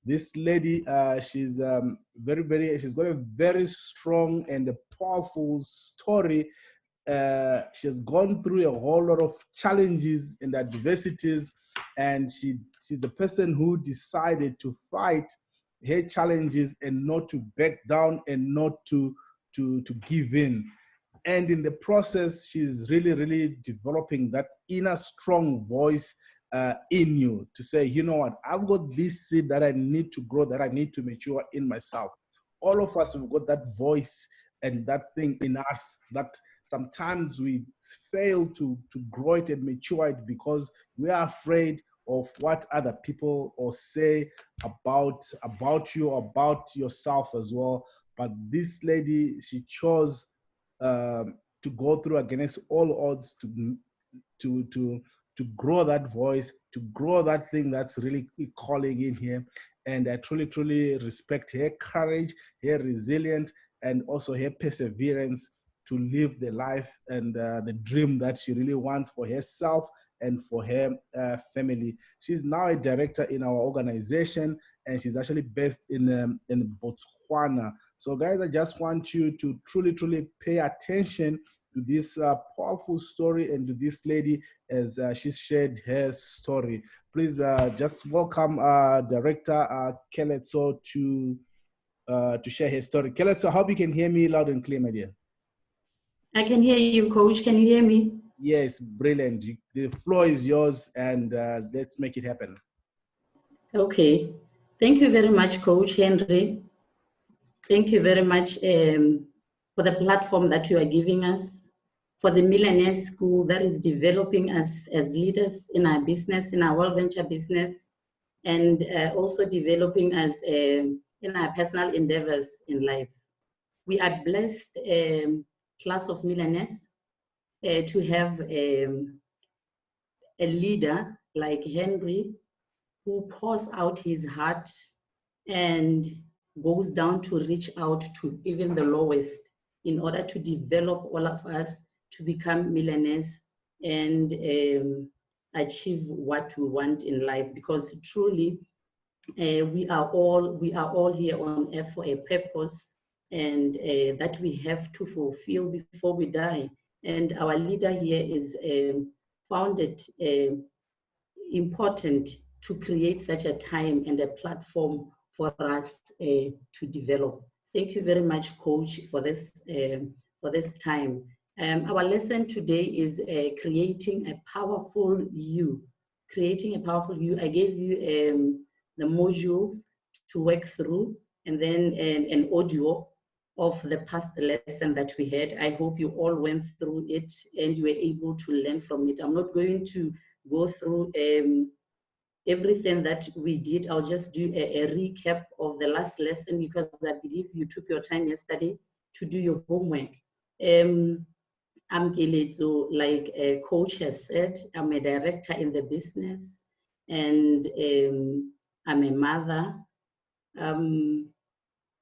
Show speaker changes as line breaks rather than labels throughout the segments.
This lady, she's she's got a very strong and a powerful story. She has gone through a whole lot of challenges and adversities, and she's the person who decided to fight her challenges and not to back down and not to give in. And in the process, she's really developing that inner strong voice in you to say, you know what, I've got this seed that I need to grow, that I need to mature in myself. All of us have got that voice and that thing in us that sometimes we fail to grow it and mature it because we are afraid of what other people or say about you, about yourself as well. But this lady, she chose to go through against all odds to to to grow that voice, to grow that thing that's really calling in here. And I truly respect her courage, her resilience, and also her perseverance to live the life and the dream that she really wants for herself and for her family. She's now a director in our organization, and she's actually based in Botswana. So, guys, I just want you to truly pay attention to this powerful story and to this lady as she shared her story. Please just welcome Director Keletso to share his story. Keletso, I hope you can hear me loud and clear, my dear.
I can hear you, Coach. Can you hear me?
Yes, brilliant. The floor is yours, and let's make it happen.
Okay. Thank you very much, Coach Henry. Thank you very much for the platform that you are giving us, for the Millionaire School that is developing us as leaders in our business, in our world venture business, and also developing us in our personal endeavors in life. We are blessed, class of millionaires, to have a leader like Henry who pours out his heart and goes down to reach out to even the lowest in order to develop all of us to become millionaires and achieve what we want in life. Because truly, we are all here on earth for a purpose, and that we have to fulfill before we die. And our leader here is found it important to create such a time and a platform for us to develop. Thank you very much, Coach, for this time. Our lesson today is creating a powerful you. Creating a powerful you. I gave you the modules to work through, and then an audio of the past lesson that we had. I hope you all went through it and you were able to learn from it. I'm not going to go through everything that we did. I'll just do a recap of the last lesson because I believe you took your time yesterday to do your homework. I'm Keletso, like a coach has said, I'm a director in the business, and I'm a mother.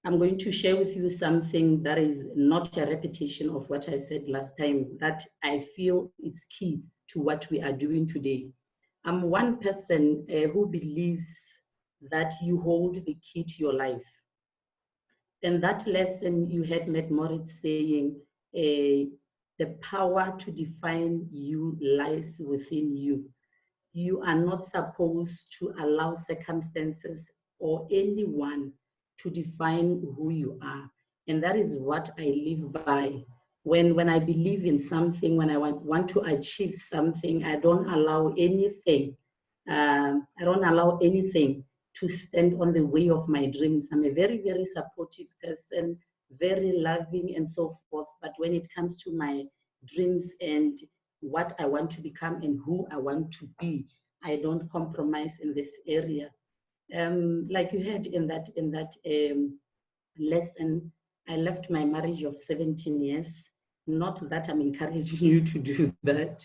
I'm going to share with you something that is not a repetition of what I said last time, that I feel is key to what we are doing today. I'm one person who believes that you hold the key to your life. And that lesson you had met Moritz saying, the power to define you lies within you. You are not supposed to allow circumstances or anyone to define who you are. And that is what I live by. When I believe in something, when I want to achieve something, I don't allow anything. To stand on the way of my dreams. I'm a very supportive person, very loving and so forth. But when it comes to my dreams and what I want to become and who I want to be, I don't compromise in this area. Like you had in that lesson, I left my marriage of 17 years. Not that I'm encouraging you to do that,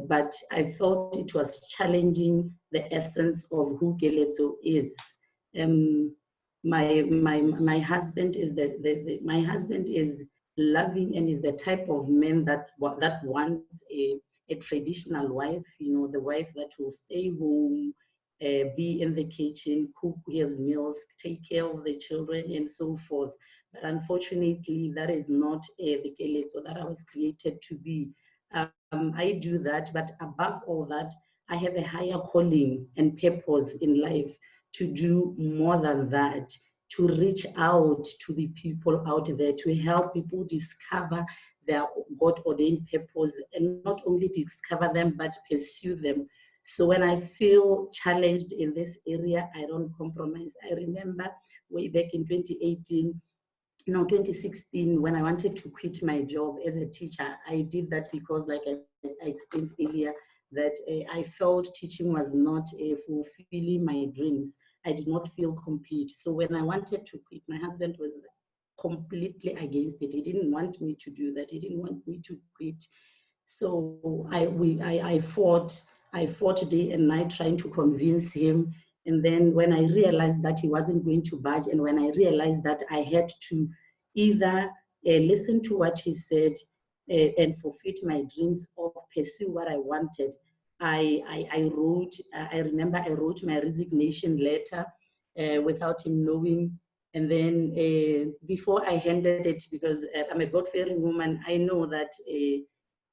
but I felt it was challenging the essence of who Keletso is. My husband is my husband is loving and is the type of man that wants a traditional wife, you know, the wife that will stay home, be in the kitchen, cook his meals, take care of the children, and so forth. But unfortunately, that is not the Keletso that I was created to be. I do that, but above all that, I have a higher calling and purpose in life to do more than that, to reach out to the people out there, to help people discover their God-ordained purpose, and not only discover them, but pursue them. So when I feel challenged in this area, I don't compromise. I remember way back in 2018, no, 2016, when I wanted to quit my job as a teacher. I did that because, like I explained earlier, that I felt teaching was not fulfilling my dreams. I did not feel complete. So when I wanted to quit, my husband was completely against it. He didn't want me to do that. He didn't want me to quit. So I fought day and night trying to convince him. And then when I realized that he wasn't going to budge, and when I realized that I had to either listen to what he said and fulfill my dreams, or pursue what I wanted, I wrote, I remember I wrote my resignation letter without him knowing. And then before I handed it, because I'm a God-fearing woman, I know that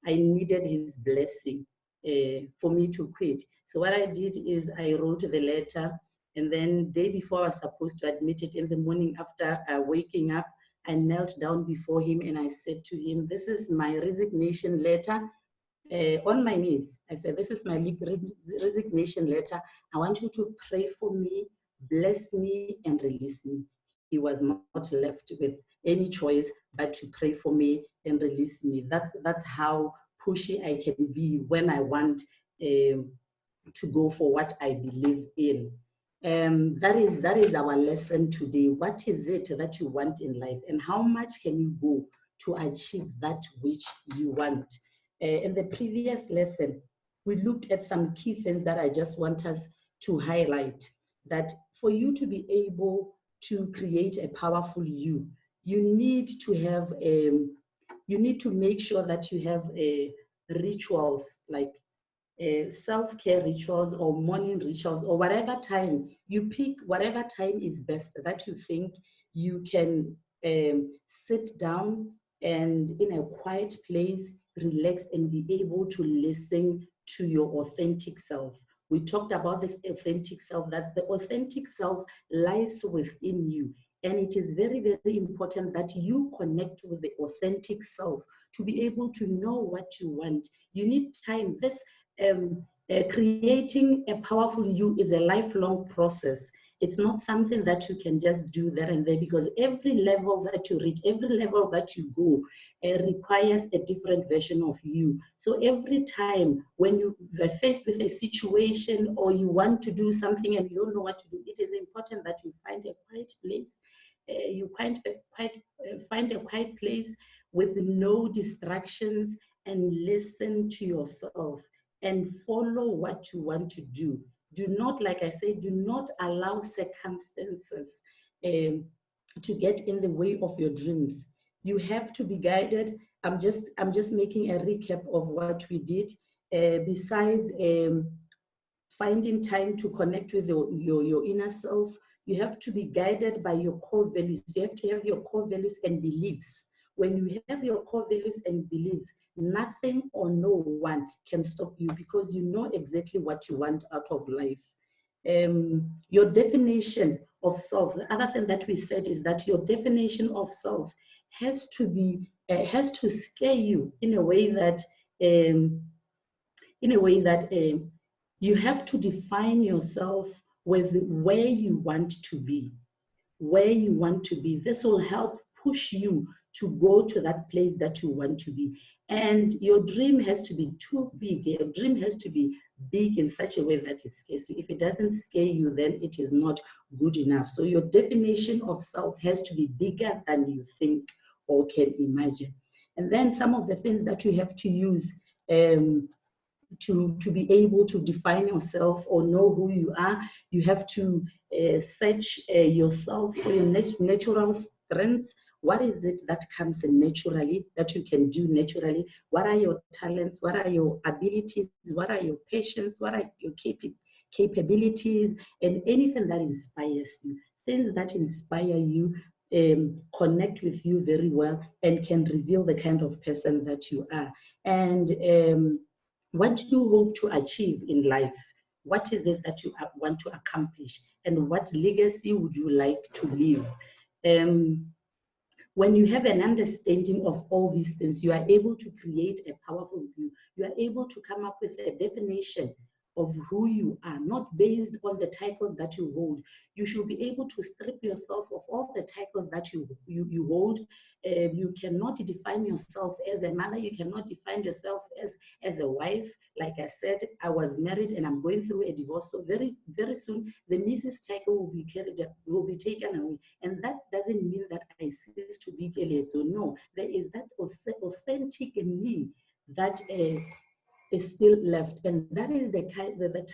I needed his blessing for me to quit. So what I did is I wrote the letter, and then day before I was supposed to admit it, in the morning after waking up, I knelt down before him and I said to him, this is my resignation letter. On my knees, I said, this is my resignation letter. I want you to pray for me, bless me, and release me. He was not left with any choice but to pray for me and release me. That's how pushy I can be when I want to go for what I believe in. That is our lesson today. What is it that you want in life, and how much can you go to achieve that which you want? In the previous lesson, we looked at some key things that I just want us to highlight. That for you to be able to create a powerful you, you need to have you need to make sure that you have rituals, like self-care rituals or morning rituals, or whatever time you pick, whatever time is best that you think you can sit down and in a quiet place, relax, and be able to listen to your authentic self. We talked about the authentic self, that the authentic self lies within you. And it is very, very important that you connect with the authentic self to be able to know what you want. You need time. This creating a powerful you is a lifelong process. It's not something that you can just do there and there, because every level that you reach, every level that you go requires a different version of you. So every time when you are faced with a situation, or you want to do something and you don't know what to do, it is important that you find a quiet place. You find a quiet place with no distractions, and listen to yourself and follow what you want to do. Do not, like I said, do not allow circumstances to get in the way of your dreams. You have to be guided. I'm just making a recap of what we did. Besides finding time to connect with your inner self, you have to be guided by your core values. You have to have your core values and beliefs. When you have your core values and beliefs, nothing or no one can stop you, because you know exactly what you want out of life. Your definition of self, the other thing that we said is that your definition of self has to scare you in a way that you have to define yourself with where you want to be. Where you want to be. This will help push you to go to that place that you want to be. And your dream has to be too big. Your dream has to be big in such a way that it scares you. If it doesn't scare you, then it is not good enough. So your definition of self has to be bigger than you think or can imagine. And then some of the things that you have to use to be able to define yourself or know who you are, you have to search yourself for your natural strengths. What is it that comes naturally, that you can do naturally? What are your talents? What are your abilities? What are your passions? What are your capabilities, and anything that inspires you. Things that inspire you connect with you very well and can reveal the kind of person that you are. And what do you hope to achieve in life? What is it that you want to accomplish? And what legacy would you like to leave? When you have an understanding of all these things, you are able to create a powerful view. You are able to come up with a definition of who you are, not based on the titles that you hold. You should be able to strip yourself of all the titles that you hold. You cannot define yourself as a mother. You cannot define yourself as a wife. Like I said, I was married and I'm going through a divorce. So very, very soon, the Mrs. title will be taken away. And that doesn't mean that I cease to be Keletso. No, there is that authentic in me that is still left, and that is the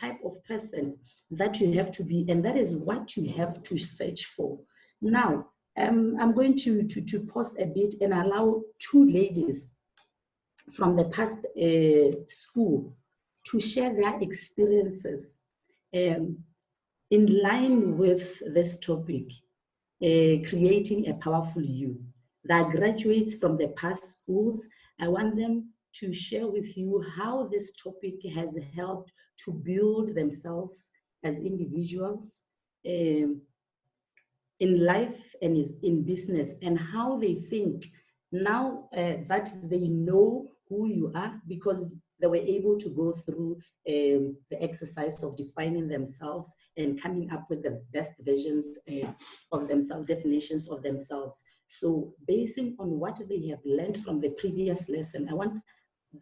type of person that you have to be, and that is what you have to search for. Now, I'm going to pause a bit and allow two ladies from the past school to share their experiences in line with this topic, creating a powerful you. That graduates from the past schools, I want them to share with you how this topic has helped to build themselves as individuals in life and in business, and how they think now that they know who you are, because they were able to go through the exercise of defining themselves and coming up with the best versions of themselves, definitions of themselves. So basing on what they have learned from the previous lesson, I want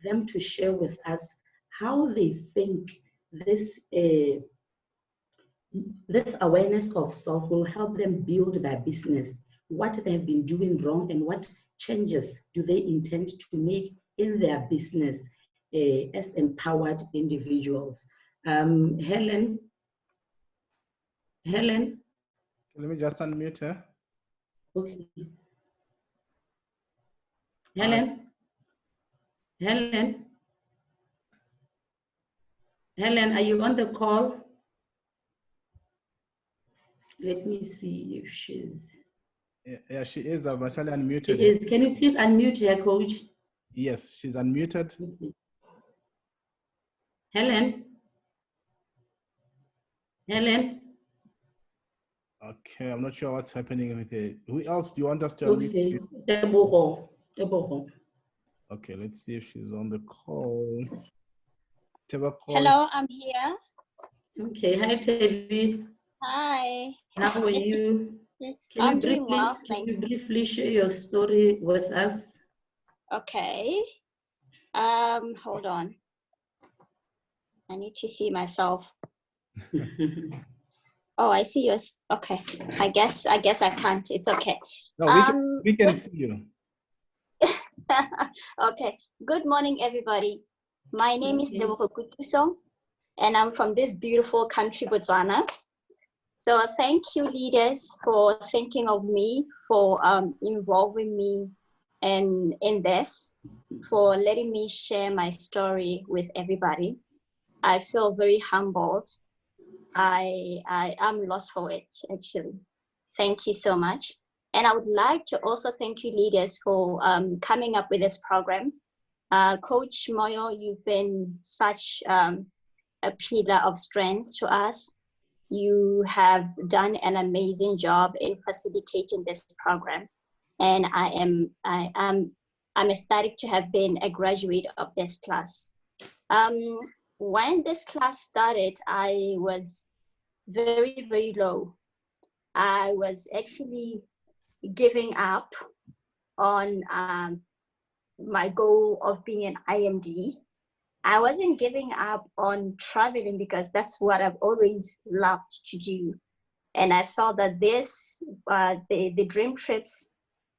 them to share with us how they think this awareness of self will help them build their business, what they have been doing wrong, and what changes do they intend to make in their business as empowered individuals. Helen?
Let me just unmute her.
Okay. Helen? Helen, are you on the call? Let me see if she's...
Yeah, she is. I've actually unmuted
her. She is. Can you please unmute her, Coach?
Yes, she's unmuted.
Okay. Helen?
Okay, I'm not sure what's happening with it. Who else do you want us to
unmute? Okay.
Okay, let's see if she's on the call.
Hello, I'm here.
Okay, hi Tebi.
Hi.
How are you?
I'm doing well,
can you briefly share your story with us?
Okay. Hold on. I need to see myself. Oh, I see yours. Okay. I guess I can't. It's okay.
No, we can see you.
Okay. Good morning, everybody. My name is Keletso, and I'm from this beautiful country, Botswana. So thank you, leaders, for thinking of me, for involving me in this, for letting me share my story with everybody. I feel very humbled. I am lost for it, actually. Thank you so much. And I would like to also thank you, leaders, for coming up with this program. Coach Moyo, you've been such a pillar of strength to us. You have done an amazing job in facilitating this program. And I'm ecstatic to have been a graduate of this class. When this class started, I was very, very low. I was actually giving up on my goal of being an IMD. I wasn't giving up on traveling because that's what I've always loved to do. And I felt that this, the dream trips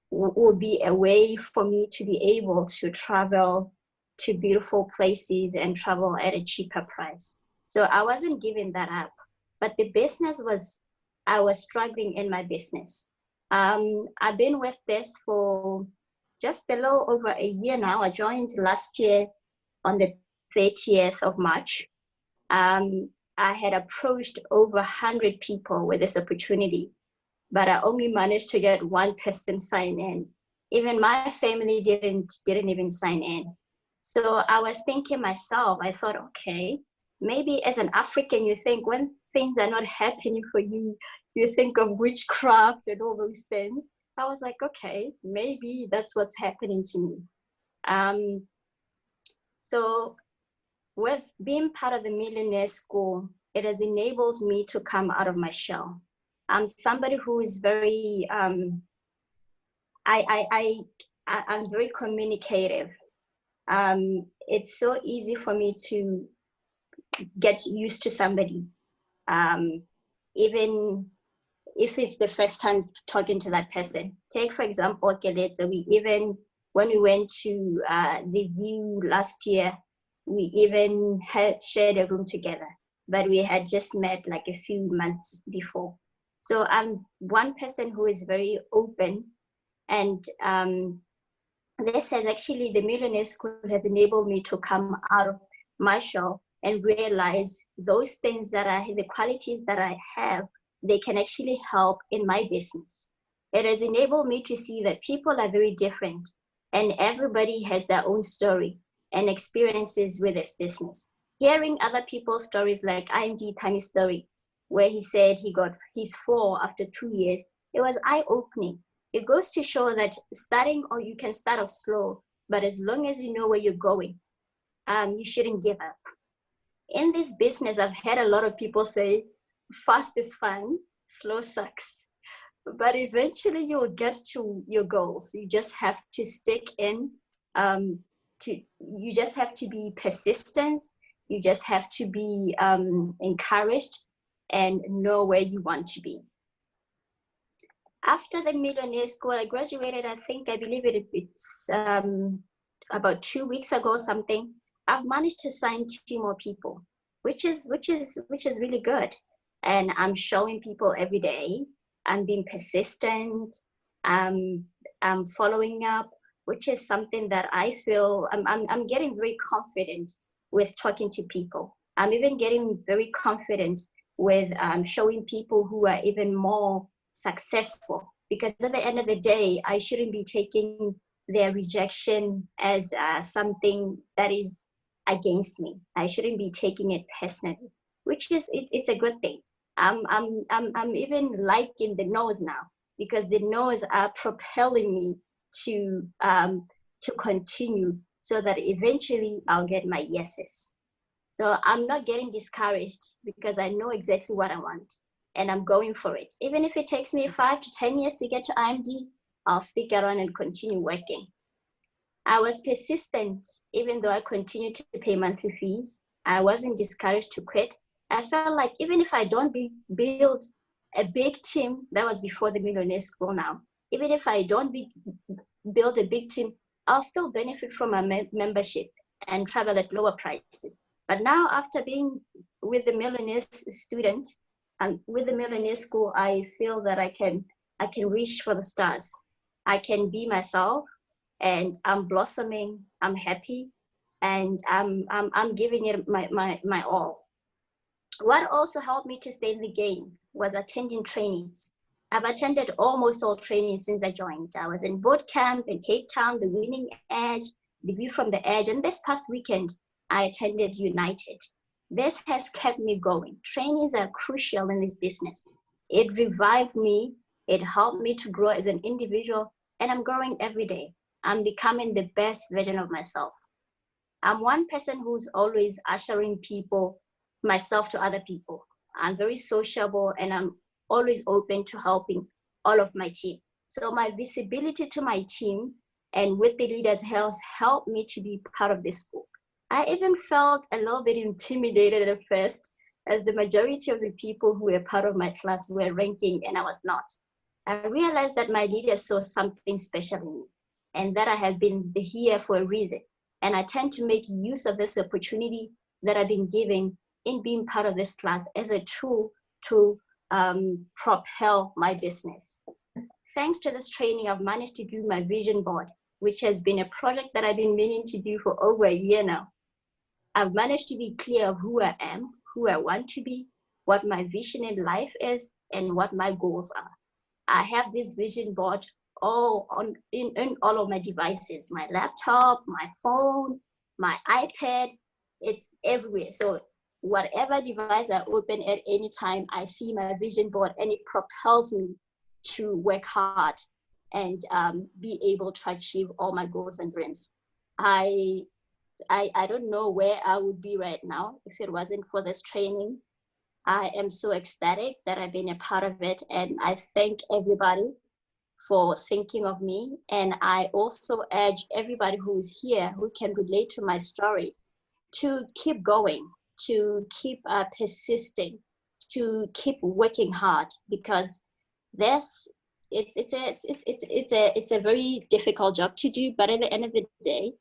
would be a way for me to be able to travel to beautiful places and travel at a cheaper price. So I wasn't giving that up, but the business I was struggling in my business. I've been with this for just a little over a year now. I joined last year on the 30th of March. I I had approached over 100 people with this opportunity, but I only managed to get one person sign in. Even my family didn't even sign in. So I was thinking myself, I thought, okay, maybe as an African, you think when things are not happening for you, you think of witchcraft and all those things. I was like, okay, maybe that's what's happening to me. So with being part of the Millionaire School, it has enabled me to come out of my shell. I'm somebody who is very, I'm very communicative. It's so easy for me to get used to somebody, even if it's the first time talking to that person. Take, for example, Keletso. When we went to the View last year, we even had shared a room together, but we had just met like a few months before. So I'm one person who is very open, and this has actually, the Millionaire School has enabled me to come out of my shell and realize those things that the qualities that I have, they can actually help in my business. It has enabled me to see that people are very different and everybody has their own story and experiences with this business. Hearing other people's stories, like IMD Tami's story, where he said he got his 4 after 2 years, it was eye-opening. It goes to show that starting, or you can start off slow, but as long as you know where you're going, you shouldn't give up. In this business, I've had a lot of people say, fast is fun, slow sucks. But eventually you'll get to your goals. You just have to stick in. You just have to be persistent. You just have to be encouraged and know where you want to be. After the Millionaire School, I graduated, I believe it's about 2 weeks ago or something. I've managed to sign 2 more people, which is really good. And I'm showing people every day. I'm being persistent. I'm following up, which is something that I feel I'm getting very confident with talking to people. I'm even getting very confident with showing people who are even more successful, because at the end of the day, I shouldn't be taking their rejection as something that is against me. I shouldn't be taking it personally, which is it's a good thing. I'm even liking the no's now, because the no's are propelling me to continue, so that eventually I'll get my yeses. So I'm not getting discouraged, because I know exactly what I want and I'm going for it. Even if it takes me 5 to 10 years to get to IMD, I'll stick around and continue working. I was persistent, even though I continued to pay monthly fees. I wasn't discouraged to quit. I felt like even if I don't build a big team, that was before the Millionaire School now, even if I don't build a big team, I'll still benefit from my membership and travel at lower prices. But now, after being with the Millionaire student and with the Millionaire School, I feel that I can reach for the stars. I can be myself, and I'm blossoming. I'm happy, and I'm giving it my all. What also helped me to stay in the game was attending trainings. I've attended almost all trainings since I joined. I was in boot camp in Cape Town, the Winning Edge, the View from the Edge, and this past weekend, I attended United. This has kept me going. Trainings are crucial in this business. It revived me, it helped me to grow as an individual, and I'm growing every day. I'm becoming the best version of myself. I'm one person who's always ushering myself to other people. I'm very sociable, and I'm always open to helping all of my team. So my visibility to my team and with the leaders has helped me to be part of this school. I even felt a little bit intimidated at first, as the majority of the people who were part of my class were ranking and I was not. I realized that my leaders saw something special in me, and that I have been here for a reason. And I tend to make use of this opportunity that I've been given in being part of this class as a tool to propel my business. Thanks to this training, I've managed to do my vision board, which has been a project that I've been meaning to do for over a year now. I've managed to be clear of who I am, who I want to be, what my vision in life is, and what my goals are. I have this vision board in all of my devices, my laptop, my phone, my iPad, it's everywhere. So whatever device I open at any time, I see my vision board, and it propels me to work hard and be able to achieve all my goals and dreams. I don't know where I would be right now if it wasn't for this training. I am so ecstatic that I've been a part of it, and I thank everybody for thinking of me. And I also urge everybody who is here who can relate to my story to keep going, to keep persisting, to keep working hard, because it's a very difficult job to do. But at the end of the day,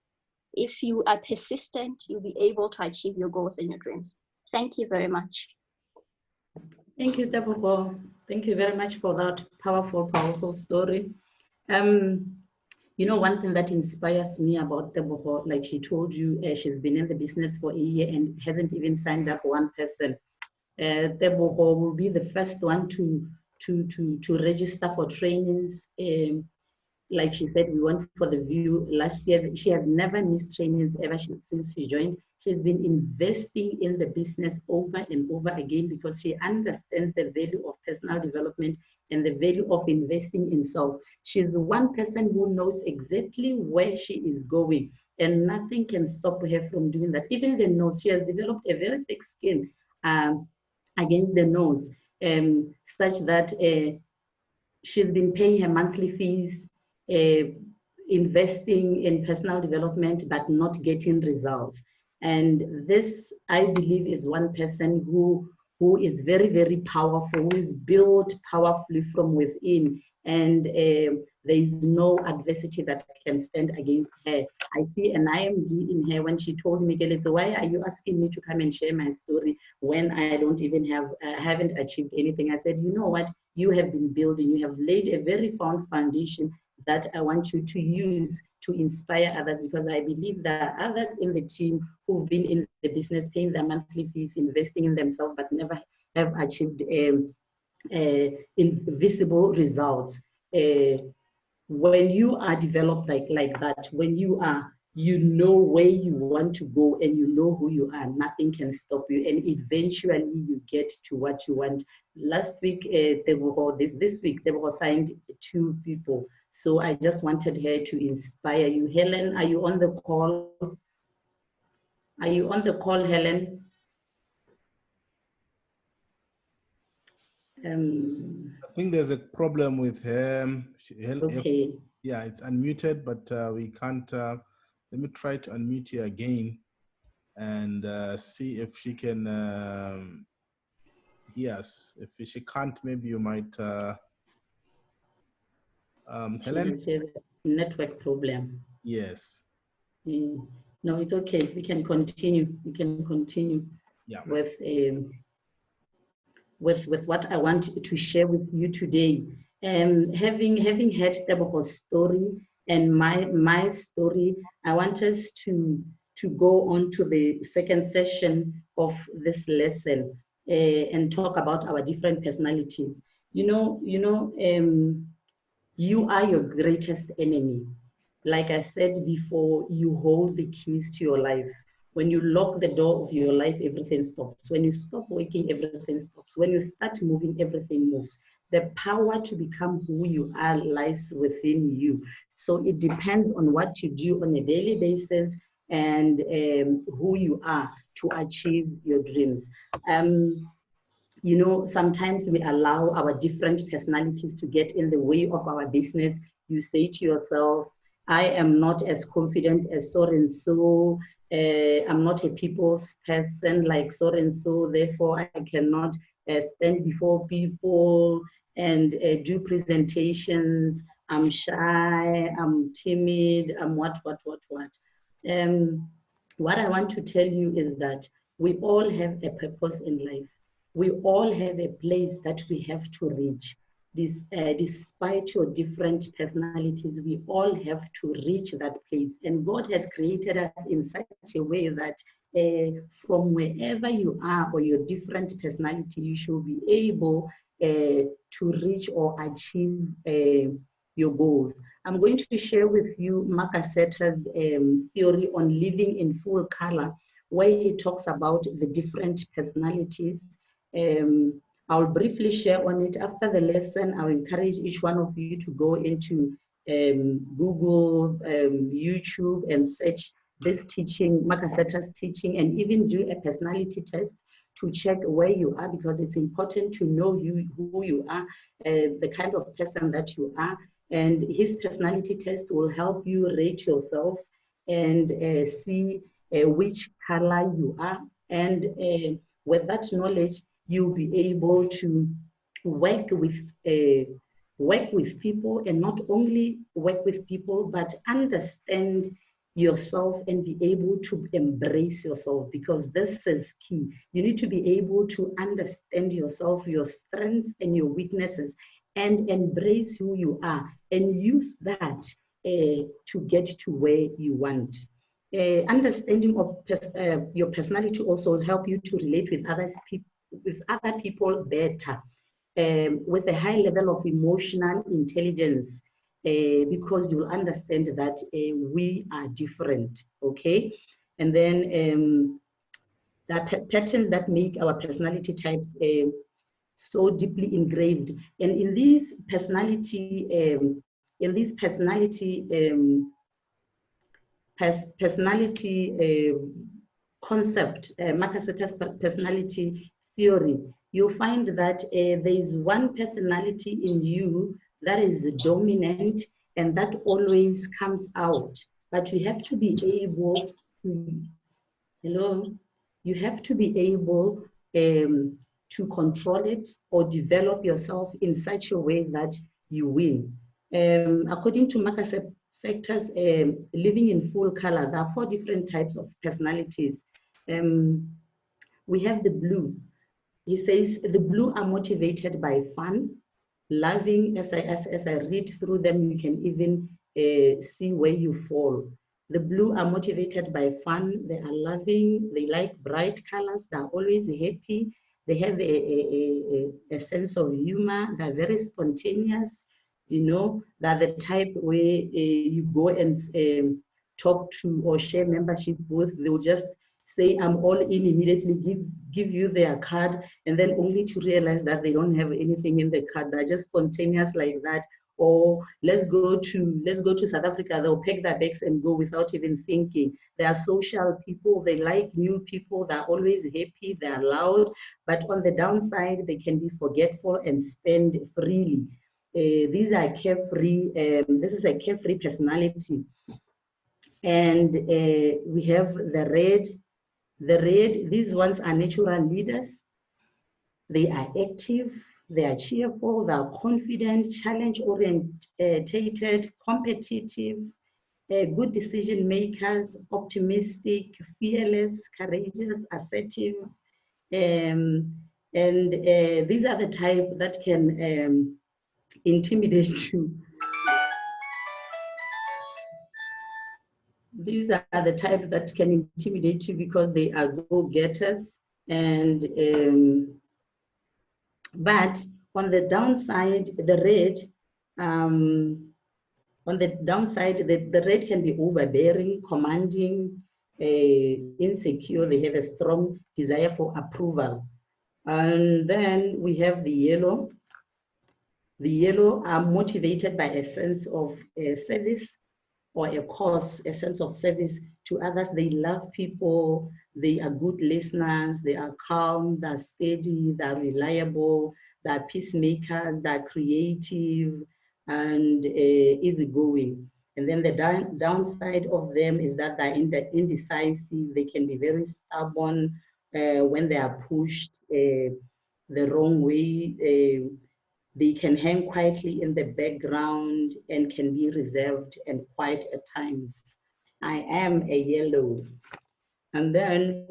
if you are persistent, you'll be able to achieve your goals and your dreams. Thank you very much.
Thank you, Tebogo. Thank you very much for that powerful story. You know, one thing that inspires me about Tebogo, like she told you, she's been in the business for a year and hasn't even signed up one person. Tebogo will be the first one to register for trainings. Like she said, we went for the view last year. She has never missed trainings ever since she joined. She's been investing in the business over and over again because she understands the value of personal development and the value of investing in self. She's one person who knows exactly where she is going, and nothing can stop her from doing that. Even the nose, she has developed a very thick skin against the nose, such that she's been paying her monthly fees, investing in personal development, but not getting results. And this, I believe, is one person who is very, very powerful, who is built powerfully from within. And there is no adversity that can stand against her. I see an IMD in her when she told me, Keletso, why are you asking me to come and share my story when I don't even haven't achieved anything? I said, you know what? You have been building, you have laid a very firm foundation that I want you to use to inspire others, because I believe there are others in the team who've been in the business, paying their monthly fees, investing in themselves, but never have achieved invisible results. When you are developed like that, when you know where you want to go and you know who you are, nothing can stop you, and eventually you get to what you want. Last week, this week, they were signed 2 people. So I just wanted her to inspire you. Helen, are you on the call? Are you on the call, Helen?
I think there's a problem with her.
Okay.
Yeah, it's unmuted, but we can't. Let me try to unmute you again and see if she can hear us. If she can't, maybe you might. Helen?
She has a network problem.
Yes.
No, it's okay. We can continue. We can continue with what I want to share with you today. Having heard Tebogo's story and my story, I want us to go on to the second session of this lesson and talk about our different personalities. You are your greatest enemy. Like I said before, you hold the keys to your life. When you lock the door of your life, everything stops. When you stop working, everything stops. When you start moving, everything moves. The power to become who you are lies within you. So it depends on what you do on a daily basis and who you are to achieve your dreams. Sometimes we allow our different personalities to get in the way of our business. You say to yourself, I am not as confident as so-and-so. I'm not a people's person like so-and-so. Therefore, I cannot stand before people and do presentations. I'm shy, I'm timid, I'm what. What I want to tell you is that we all have a purpose in life. We all have a place that we have to reach. Despite your different personalities, we all have to reach that place. And God has created us in such a way that from wherever you are or your different personality, you should be able to reach or achieve your goals. I'm going to share with you Makasetra's theory on living in full color, where he talks about the different personalities. I'll briefly share on it. After the lesson, I'll encourage each one of you to go into Google, YouTube, and search this teaching, Makasetra's teaching, and even do a personality test to check where you are, because it's important to know who you are, the kind of person that you are. And his personality test will help you rate yourself and see which color you are. And with that knowledge, you'll be able to work with people, and not only work with people, but understand yourself and be able to embrace yourself, because this is key. You need to be able to understand yourself, your strengths and your weaknesses, and embrace who you are and use that to get to where you want. Understanding of your personality also will help you to relate with other people better, with a high level of emotional intelligence, because you'll understand that we are different, okay? And then the patterns that make our personality types so deeply engraved. And in these personality concept, Makasetra's personality theory, you'll find that there is one personality in you that is dominant and that always comes out. But you have to be able to, you have to be able to control it or develop yourself in such a way that you win. According to Makasetra's living in full color, there are 4 different types of personalities. We have the blue. He says the blue are motivated by fun, loving. As I read through them, you can even see where you fall. The blue are motivated by fun. They are loving. They like bright colors. They're always happy. They have a sense of humor. They're very spontaneous. You know, they're the type where you go and talk to or share membership with. They'll just say, I'm all in, immediately give you their card, and then only to realize that they don't have anything in the card. They're just spontaneous like that. Or let's go to South Africa, they'll pack their bags and go without even thinking. They are social people, they like new people, they're always happy, they're loud, but on the downside, they can be forgetful and spend freely. These are carefree, this is a carefree personality. And we have the red. The red, these ones are natural leaders. They are active, they are cheerful, they are confident, challenge-oriented, competitive, good decision makers, optimistic, fearless, courageous, assertive. And these are the type that can intimidate you. These are the type that can intimidate you because they are go-getters. And but on the downside, the red, the red can be overbearing, commanding, insecure. They have a strong desire for approval. And then we have the yellow. The yellow are motivated by a sense of service or a cause, a sense of service to others. They love people, they are good listeners, they are calm, they're steady, they're reliable, they're peacemakers, they're creative, and easygoing. And then the downside of them is that they're indecisive, they can be very stubborn when they are pushed the wrong way. They can hang quietly in the background and can be reserved and quiet at times. I am a yellow. And then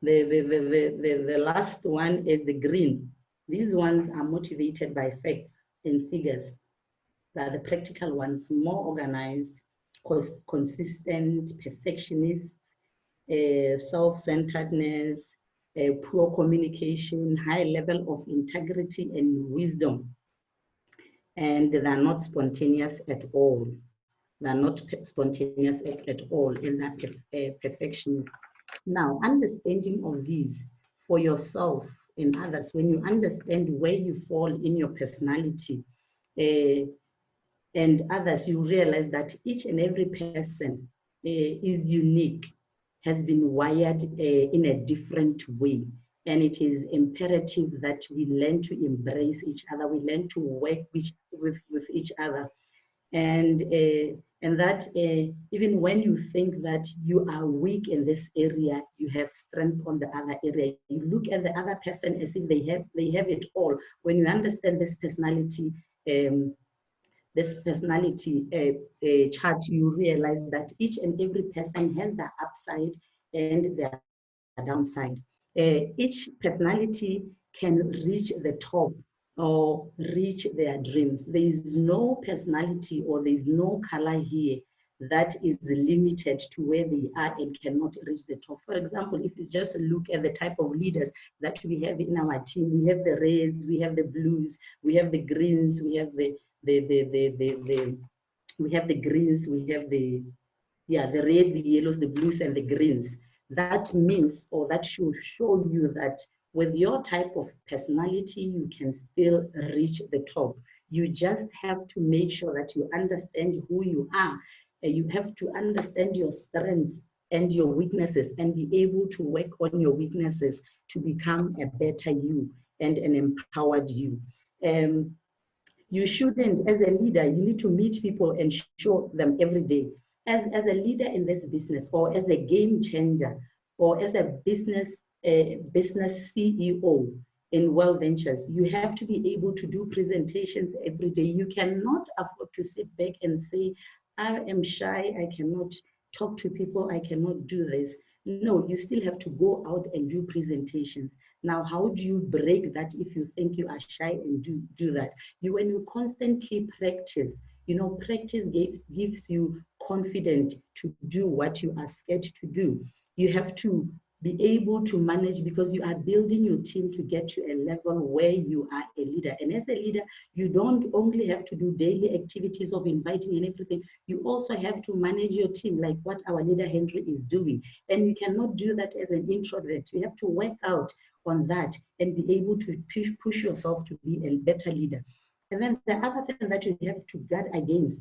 the last one is the green. These ones are motivated by facts and figures. They're the practical ones, more organized, consistent, perfectionist, self-centeredness, poor communication, high level of integrity and wisdom. And they're not spontaneous at all. They're not spontaneous at all in that perfectionist. Now, understanding of these for yourself and others, when you understand where you fall in your personality and others, you realize that each and every person is unique, has been wired in a different way. And it is imperative that we learn to embrace each other, we learn to work with each other. And that even when you think that you are weak in this area, you have strengths on the other area. You look at the other person as if they have it all. When you understand this personality chart, you realize that each and every person has the upside and the downside. Each personality can reach the top or reach their dreams. There is no personality or there is no color here that is limited to where they are and cannot reach the top. For example, if you just look at the type of leaders that we have in our team, we have the reds, we have the blues, we have the greens, we have the we have the greens, we have the red, the yellows, the blues, and the greens. That means, or that should show you that with your type of personality, you can still reach the top. You just have to make sure that you understand who you are. You have to understand your strengths and your weaknesses and be able to work on your weaknesses to become a better you and an empowered you. You shouldn't, as a leader, you need to meet people and show them every day. As a leader in this business, or as a game changer, or as a business CEO in Well Ventures, you have to be able to do presentations every day. You cannot afford to sit back and say, I am shy, I cannot talk to people, I cannot do this. No, you still have to go out and do presentations. Now, how do you break that if you think you are shy and do that? When you constantly practice, practice gives you confidence to do what you are scared to do. You have to be able to manage, because you are building your team to get to a level where you are a leader. And as a leader, you don't only have to do daily activities of inviting and everything. You also have to manage your team, like what our leader Henry is doing. And you cannot do that as an introvert. You have to work out on that and be able to push yourself to be a better leader. And then the other thing that you have to guard against,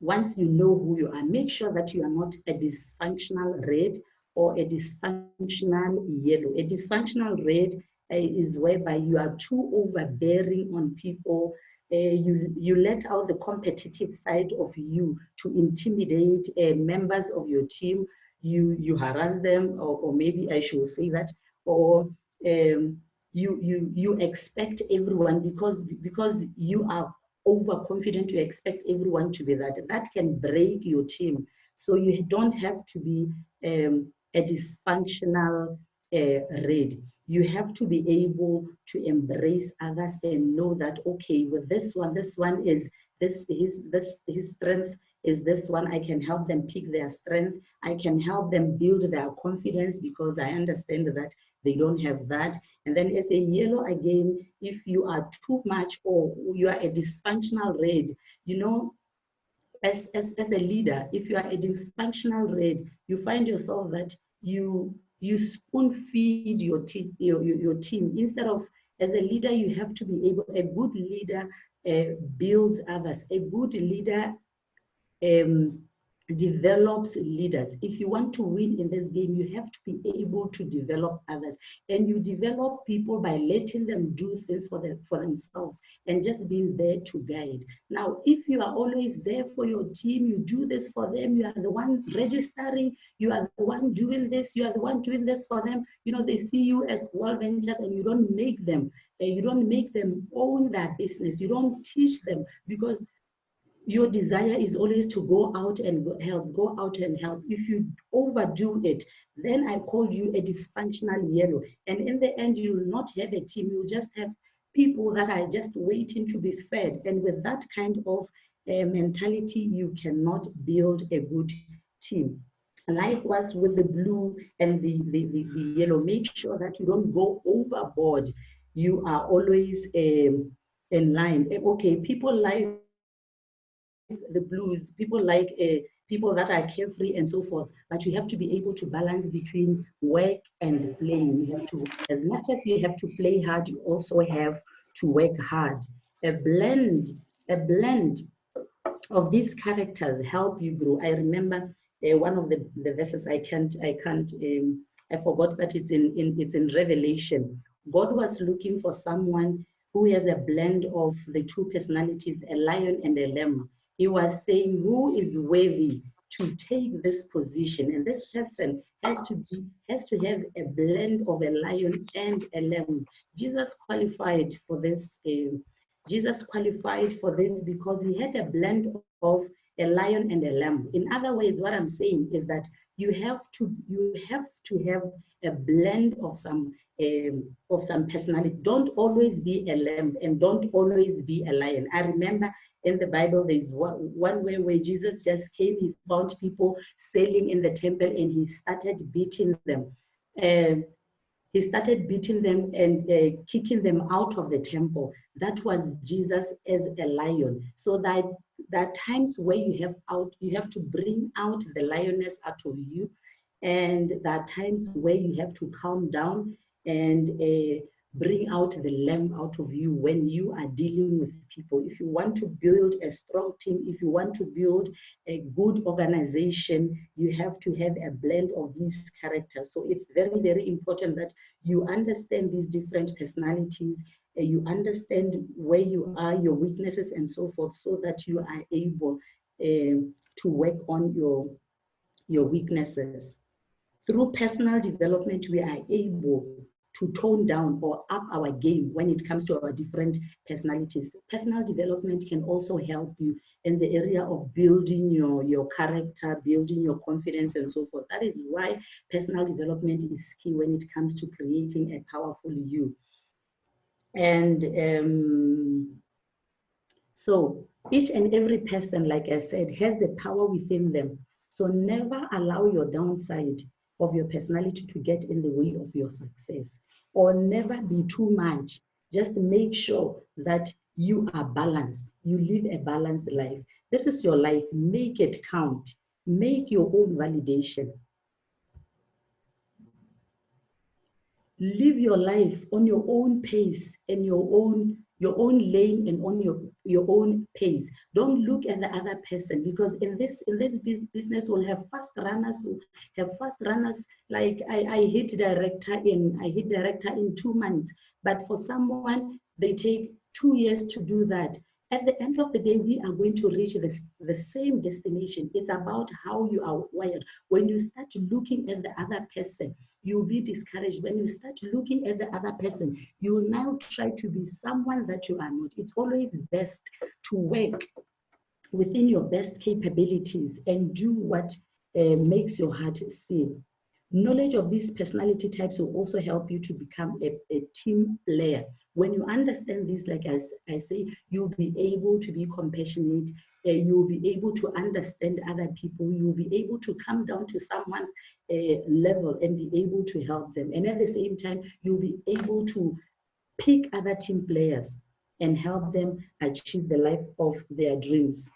once you know who you are, make sure that you are not a dysfunctional red or a dysfunctional yellow. A dysfunctional red is whereby you are too overbearing on people. You let out the competitive side of you to intimidate members of your team. You harass them, or maybe I should say that, or you expect everyone, because you are overconfident, you expect everyone to be that. That can break your team. So you don't have to be a dysfunctional red. You have to be able to embrace others and know that, okay, with this one is his strength is this one. I can help them pick their strength. I can help them build their confidence, because I understand that they don't have that. And then as a yellow, again, if you are too much or you are a dysfunctional red, as a leader, if you are a dysfunctional red, you find yourself that you spoon feed your team instead of, as a leader, you have to be able. A good leader builds others. A good leader develops leaders. If you want to win in this game, you have to be able to develop others. And you develop people by letting them do things for themselves and just being there to guide. Now, if you are always there for your team, you do this for them, you are the one registering, you are the one doing this, you are the one doing this for them. They see you as Well Ventures, and you don't make them own their business. You don't teach them, because your desire is always to go out and help. If you overdo it, then I called you a dysfunctional yellow. And in the end, you will not have a team. You will just have people that are just waiting to be fed. And with that kind of mentality, you cannot build a good team. Likewise with the blue and the yellow, make sure that you don't go overboard. You are always in line. Okay, people like the blues, people like people that are carefree and so forth, but you have to be able to balance between work and playing. You have to, as much as you have to play hard, you also have to work hard. A blend of these characters help you grow. I remember one of the verses, I forgot, but it's in Revelation. God was looking for someone who has a blend of the two personalities, a lion and a lamb. He was saying, who is worthy to take this position? And this person has to have a blend of a lion and a lamb. Jesus qualified for this. Jesus qualified for this because he had a blend of a lion and a lamb. In other words, what I'm saying is that you have to have a blend of some personality. Don't always be a lamb and don't always be a lion. I remember in the Bible, there's one way where Jesus just came, he found people selling in the temple and he started beating them. He started beating them and kicking them out of the temple. That was Jesus as a lion. So that there are times where you have to bring out the lioness out of you, and there are times where you have to calm down and bring out the lamb out of you when you are dealing with people. If you want to build a strong team, if you want to build a good organization, you have to have a blend of these characters. So it's very, very important that you understand these different personalities, you understand where you are, your weaknesses and so forth, so that you are able to work on your weaknesses. Through personal development, we are able to tone down or up our game when it comes to our different personalities. Personal development can also help you in the area of building your character, building your confidence and so forth. That is why personal development is key when it comes to creating a powerful you. And so each and every person, like I said, has the power within them. So never allow your downside of your personality to get in the way of your success, or never be too much. Just make sure that you are balanced. You live a balanced life. This is your life. Make it count. Make your own validation. Live your life on your own pace and your own lane and on your own pace. Don't look at the other person, because in this business we'll have fast runners who have fast runners. Like I hit director in 2 months, but for someone they take 2 years to do that. At the end of the day, we are going to reach the same destination. It's about how you are wired. When you start looking at the other person, you'll be discouraged. When you start looking at the other person, you will now try to be someone that you are not. It's always best to work within your best capabilities and do what makes your heart sing. Knowledge of these personality types will also help you to become a team player. When you understand this, like I say, you'll be able to be compassionate, you'll be able to understand other people, you'll be able to come down to someone's level and be able to help them. And at the same time, you'll be able to pick other team players and help them achieve the life of their dreams.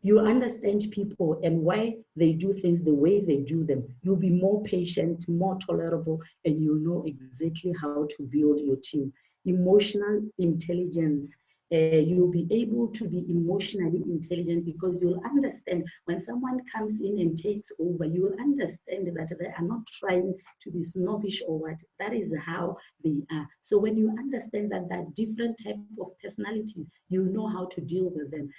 You understand people and why they do things the way they do them. You'll be more patient, more tolerable, and you'll know exactly how to build your team. Emotional intelligence. You'll be able to be emotionally intelligent because you'll understand when someone comes in and takes over, you will understand that they are not trying to be snobbish or what. That is how they are. So when you understand that there are different types of personalities, you know how to deal with them,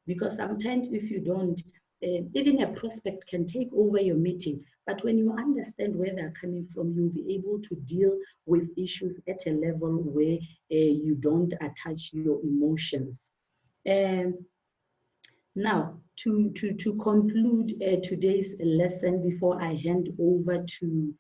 because sometimes if you don't, even a prospect can take over your meeting. But when you understand where they're coming from, you'll be able to deal with issues at a level where you don't attach your emotions. Now, to conclude today's lesson before I hand over to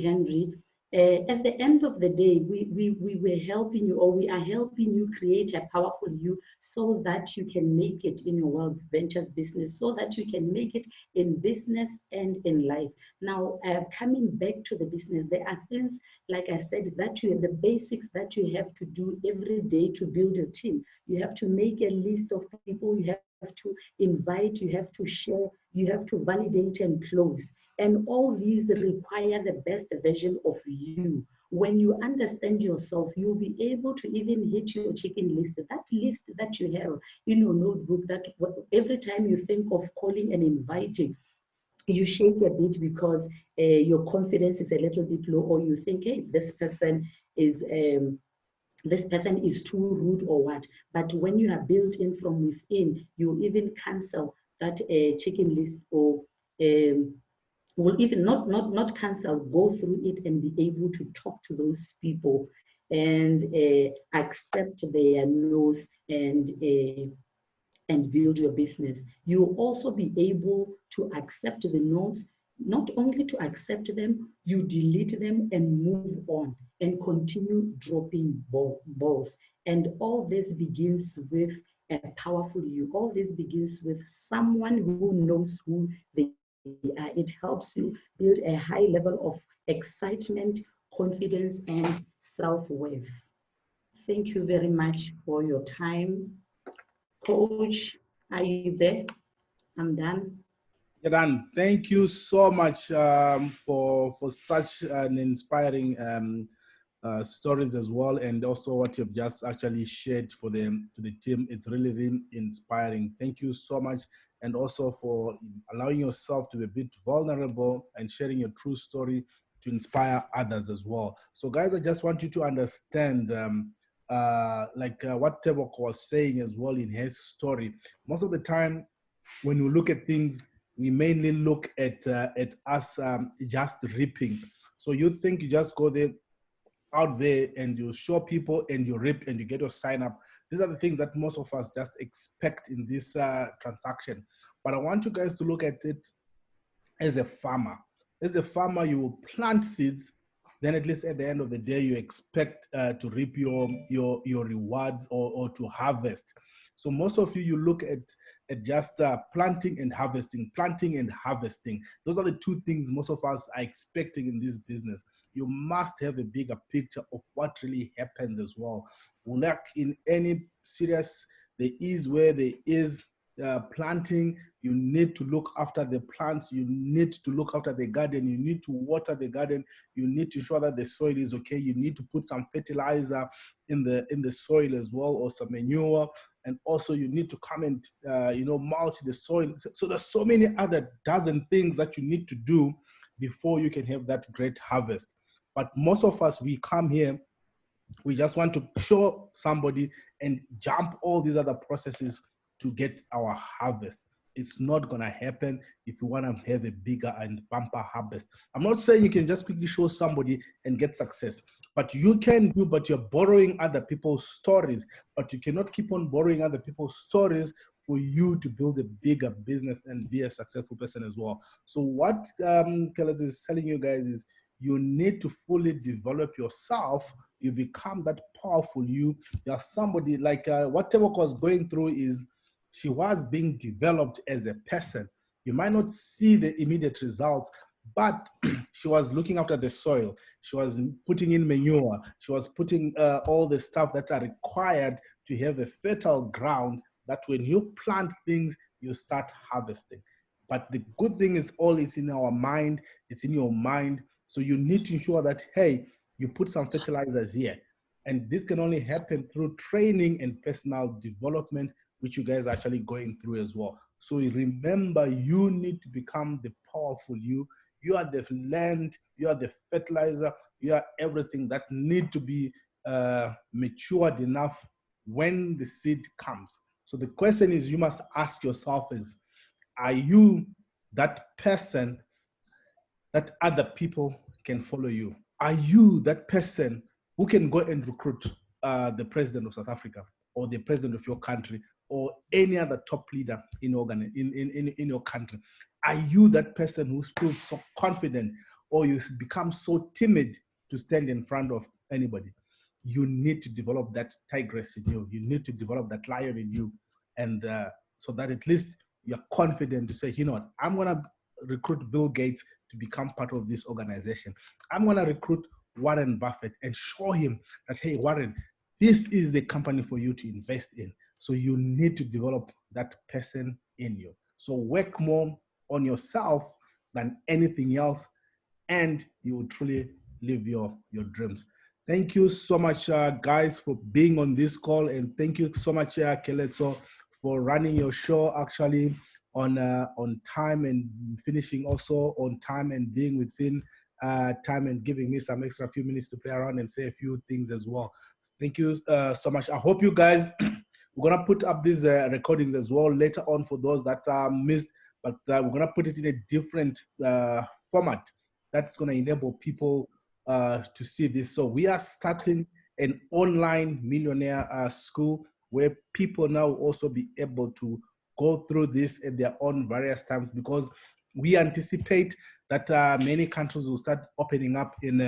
Henry, At the end of the day, we were helping you, or we are helping you create a powerful you so that you can make it in your World Ventures business, so that you can make it in business and in life. Now, coming back to the business, there are things, like I said, that you have the basics that you have to do every day to build your team. You have to make a list of people, you have to invite, you have to share, you have to validate and close. And all these require the best version of you. When you understand yourself, you'll be able to even hit your chicken list. That list that you have in your notebook, that every time you think of calling and inviting, you shake a bit because your confidence is a little bit low, or you think, hey, this person is too rude or what. But when you are built in from within, you even cancel that chicken list, or will even not cancel, go through it and be able to talk to those people and accept their no's and build your business. You'll also be able to accept the no's, not only to accept them, you delete them and move on and continue dropping balls. And all this begins with a powerful you. All this begins with someone who knows who they are. It helps you build a high level of excitement, confidence, and self-worth. Thank you very much for your time. Coach, are you there? I'm done.
Dan, thank you so much for such an inspiring stories as well, and also what you've just actually shared for them to the team. It's really, really inspiring. Thank you so much, and also for allowing yourself to be a bit vulnerable and sharing your true story to inspire others as well. So, guys, I just want you to understand. What Tebok was saying as well in his story, most of the time when we look at things, we mainly look at us just reaping. So you think you just go there, out there, and you show people and you reap and you get your sign up. These are the things that most of us just expect in this transaction. But I want you guys to look at it as a farmer. As a farmer, you will plant seeds. Then at least at the end of the day, you expect to reap your rewards, or to harvest. So most of you look at just planting and harvesting. Those are the two things most of us are expecting in this business. You must have a bigger picture of what really happens as well. Like in any serious, there is where there is planting, you need to look after the plants, you need to look after the garden, you need to water the garden, you need to ensure that the soil is okay, you need to put some fertilizer in the soil as well, or some manure, and also you need to come and mulch the soil. So there's so many other dozen things that you need to do before you can have that great harvest. But most of us, we come here, we just want to show somebody and jump all these other processes to get our harvest. It's not going to happen if you want to have a bigger and bumper harvest. I'm not saying you can just quickly show somebody and get success, but you can do, but you're borrowing other people's stories. But you cannot keep on borrowing other people's stories for you to build a bigger business and be a successful person as well. So what Keletso is telling you guys is, you need to fully develop yourself. You become that powerful you. You're somebody like what Tebok was going through is, she was being developed as a person. You might not see the immediate results, but she was looking after the soil. She was putting in manure. She was putting all the stuff that are required to have a fertile ground, that when you plant things, you start harvesting. But the good thing is, all it's in our mind, it's in your mind. So you need to ensure that, hey, you put some fertilizers here. And this can only happen through training and personal development, which you guys are actually going through as well. So remember, you need to become the powerful you. You are the land, you are the fertilizer, you are everything that need to be matured enough when the seed comes. So the question is, you must ask yourself is, are you that person that other people can follow you? Are you that person who can go and recruit the president of South Africa, or the president of your country, or any other top leader in your country? Are you that person who feels so confident, or you become so timid to stand in front of anybody. You need to develop that tigress in you. You need to develop that lion in you. And so that at least you're confident to say, you know what, I'm going to recruit Bill Gates to become part of this organization. I'm going to recruit Warren Buffett and show him that, hey, Warren, this is the company for you to invest in. So you need to develop that person in you. So work more on yourself than anything else, and you will truly live your dreams. Thank you so much, guys, for being on this call. And thank you so much, Keletso, for running your show actually on time and finishing also on time and being within time and giving me some extra few minutes to play around and say a few things as well. Thank you so much. I hope you guys, we're going to put up these recordings as well later on for those that missed, but we're going to put it in a different format that's going to enable people to see this. So we are starting an online millionaire school where people now will also be able to go through this at their own various times, because we anticipate that many countries will start opening up in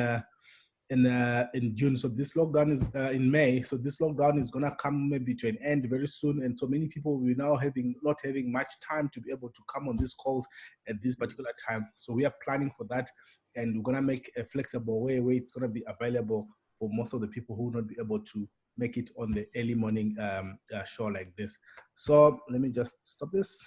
June. So this lockdown is in May. So this lockdown is gonna come maybe to an end very soon. And so many people will now not having much time to be able to come on these calls at this particular time. So we are planning for that, and we're gonna make a flexible way where it's gonna be available for most of the people who will not be able to make it on the early morning show like this. So let me just stop this.